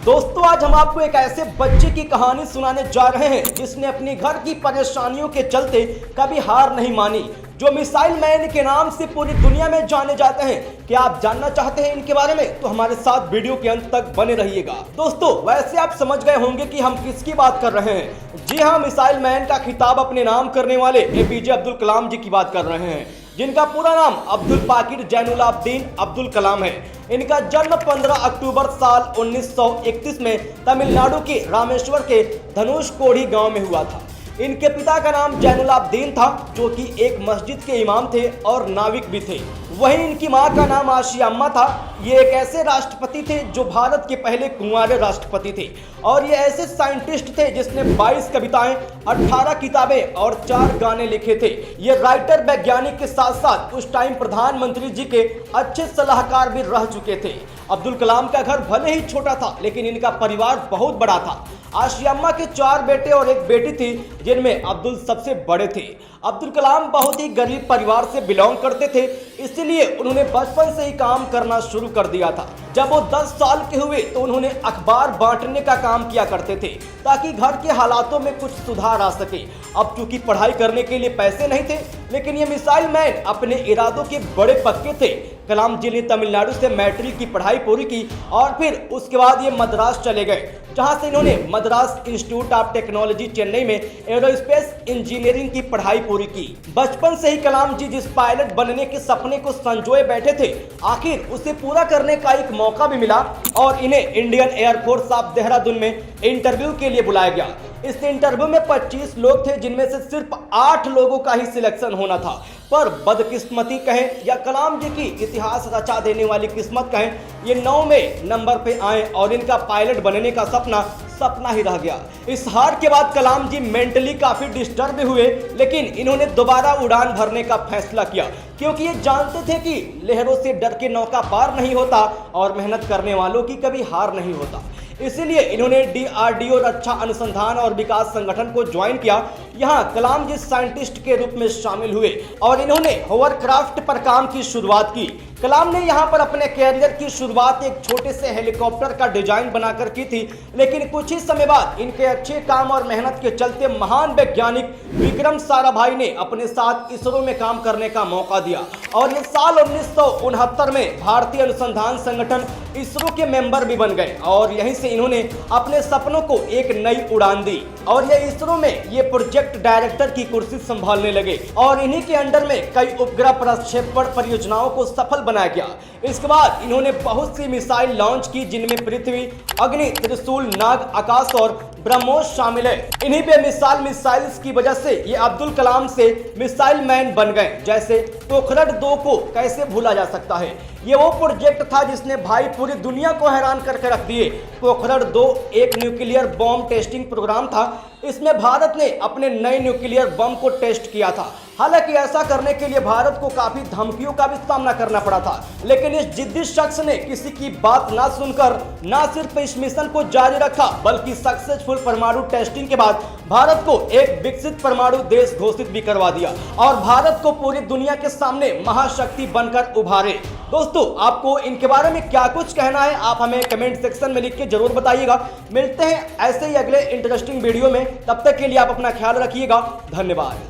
दोस्तों आज हम आपको एक ऐसे बच्चे की कहानी सुनाने जा रहे हैं जिसने अपनी घर की परेशानियों के चलते कभी हार नहीं मानी, जो मिसाइल मैन के नाम से पूरी दुनिया में जाने जाते हैं। क्या आप जानना चाहते हैं इनके बारे में? तो हमारे साथ वीडियो के अंत तक बने रहिएगा। दोस्तों वैसे आप समझ गए होंगे कि हम किसकी बात कर रहे हैं। जी हाँ, मिसाइल मैन का खिताब अपने नाम करने वाले एपीजे अब्दुल कलाम जी की बात कर रहे हैं, जिनका पूरा नाम अब्दुल पाकिर जैनुलाब्दीन अब्दुल कलाम है। इनका जन्म 15 अक्टूबर साल 1931 में तमिलनाडु के रामेश्वर के धनुषकोडी गांव में हुआ था। इनके पिता का नाम जैनुलाब्दीन था, जो कि एक मस्जिद के इमाम थे और नाविक भी थे। वहीं इनकी मां का नाम आशियाम्मा था। ये एक ऐसे राष्ट्रपति थे जो भारत के पहले कुंवारे राष्ट्रपति थे, और ये ऐसे साइंटिस्ट थे जिसने 22 कविताएं, 18 किताबें और 4 गाने लिखे थे। ये राइटर, वैज्ञानिक के साथ साथ उस टाइम प्रधानमंत्री जी के अच्छे सलाहकार भी रह चुके थे। अब्दुल कलाम का घर भले ही छोटा था, लेकिन इनका परिवार बहुत बड़ा था। आशियाम्मा के 4 बेटे और एक बेटी थी, जिनमें अब्दुल सबसे बड़े थे। अब्दुल कलाम बहुत ही गरीब परिवार से बिलोंग करते थे, इसलिए उन्होंने बचपन से ही काम करना शुरू कर दिया था। जब वो 10 साल के हुए तो उन्होंने अखबार बांटने का काम किया करते थे, ताकि घर के हालातों में कुछ सुधार आ सके। अब चूंकि पढ़ाई करने के लिए पैसे नहीं थे, लेकिन ये मिसाइल मैन अपने इरादों के बड़े पक्के थे। कलाम जी ने तमिलनाडु से मैट्रिक की पढ़ाई पूरी की और फिर उसके बाद ये मद्रास चले गए, जहां से इन्होंने Madras institute of technology Chennai में एरोस्पेस इंजीनियरिंग की पढ़ाई पूरी की। बचपन से ही कलाम जी जिस पायलट बनने के सपने को संजोए बैठे थे, आखिर उसे पूरा करने का एक मौका भी मिला और इन्हें इंडियन एयरफोर्स ऑफ देहरादून में इंटरव्यू के लिए बुलाया गया। इस इंटरव्यू में 25 लोग थे, जिनमें से सिर्फ 8 लोगों का ही सिलेक्शन होना था। पर बदकिस्मती कहें या कलाम जी की इतिहास रचा देने वाली किस्मत कहें, ये 9वें नंबर पे आए और इनका पायलट बनने का सपना ही रह गया। इस हार के बाद कलाम जी मेंटली काफी डिस्टर्ब हुए, लेकिन इन्होंने दोबारा उड़ान भरने का फैसला किया, क्योंकि ये जानते थे कि लहरों से डर के नौका पार नहीं होता और मेहनत करने वालों की कभी हार नहीं होता। इसीलिए इन्होंने DRDO रक्षा अनुसंधान और विकास संगठन को ज्वाइन किया। यहाँ कलाम जी साइंटिस्ट के रूप में शामिल हुए और इन्होंने होवरक्राफ्ट पर काम की शुरुआत की। कलाम ने यहाँ पर अपने कैरियर की शुरुआत एक छोटे से हेलीकॉप्टर का डिजाइन बनाकर की थी, लेकिन कुछ ही समय बाद इनके अच्छे काम और मेहनत के चलते महान वैज्ञानिक विक्रम साराभाई ने अपने साथ इसरो में काम करने का मौका दिया और ये साल 1969 में भारतीय अनुसंधान संगठन इसरो के मेंबर भी बन गए और यहीं से इन्होंने अपने सपनों को एक नई उड़ान दी और ये इसरो में ये प्रोजेक्ट डायरेक्टर की कुर्सी संभालने लगे और इन्हीं के अंडर में कई उपग्रह प्रक्षेपण परियोजनाओं को सफल बनाया गया। इसके बाद इन्होंने बहुत सी मिसाइल लॉन्च की, जिनमें पृथ्वी, अग्नि, त्रिशूल, नाग, आकाश और ब्रह्मोस शामिल है। इन्हीं बेमिसाल मिसाइल्स की वजह से ये अब्दुल कलाम से मिसाइल मैन बन गए। जैसे पोखरण 2 को कैसे भूला जा सकता है, ये वो प्रोजेक्ट था जिसने भाई पूरी दुनिया को हैरान करके रख दिए। पोखरण 2 एक न्यूक्लियर बॉम्ब टेस्टिंग प्रोग्राम था। इसमें भारत ने अपने नए न्यूक्लियर बम को टेस्ट किया था। हालांकि ऐसा करने के लिए भारत को काफी धमकियों का भी सामना करना पड़ा था, लेकिन इस जिद्दी शख्स ने किसी की बात ना सुनकर ना सिर्फ इस मिशन को जारी रखा, बल्कि सक्सेसफुल परमाणु टेस्टिंग के बाद भारत को एक विकसित परमाणु देश घोषित भी करवा दिया और भारत को पूरी दुनिया के सामने महाशक्ति बनकर उभारे। दोस्तों आपको इनके बारे में क्या कुछ कहना है, आप हमें कमेंट सेक्शन में लिख के जरूर बताइएगा। मिलते हैं ऐसे ही अगले इंटरेस्टिंग वीडियो में, तब तक के लिए आप अपना ख्याल रखिएगा। धन्यवाद।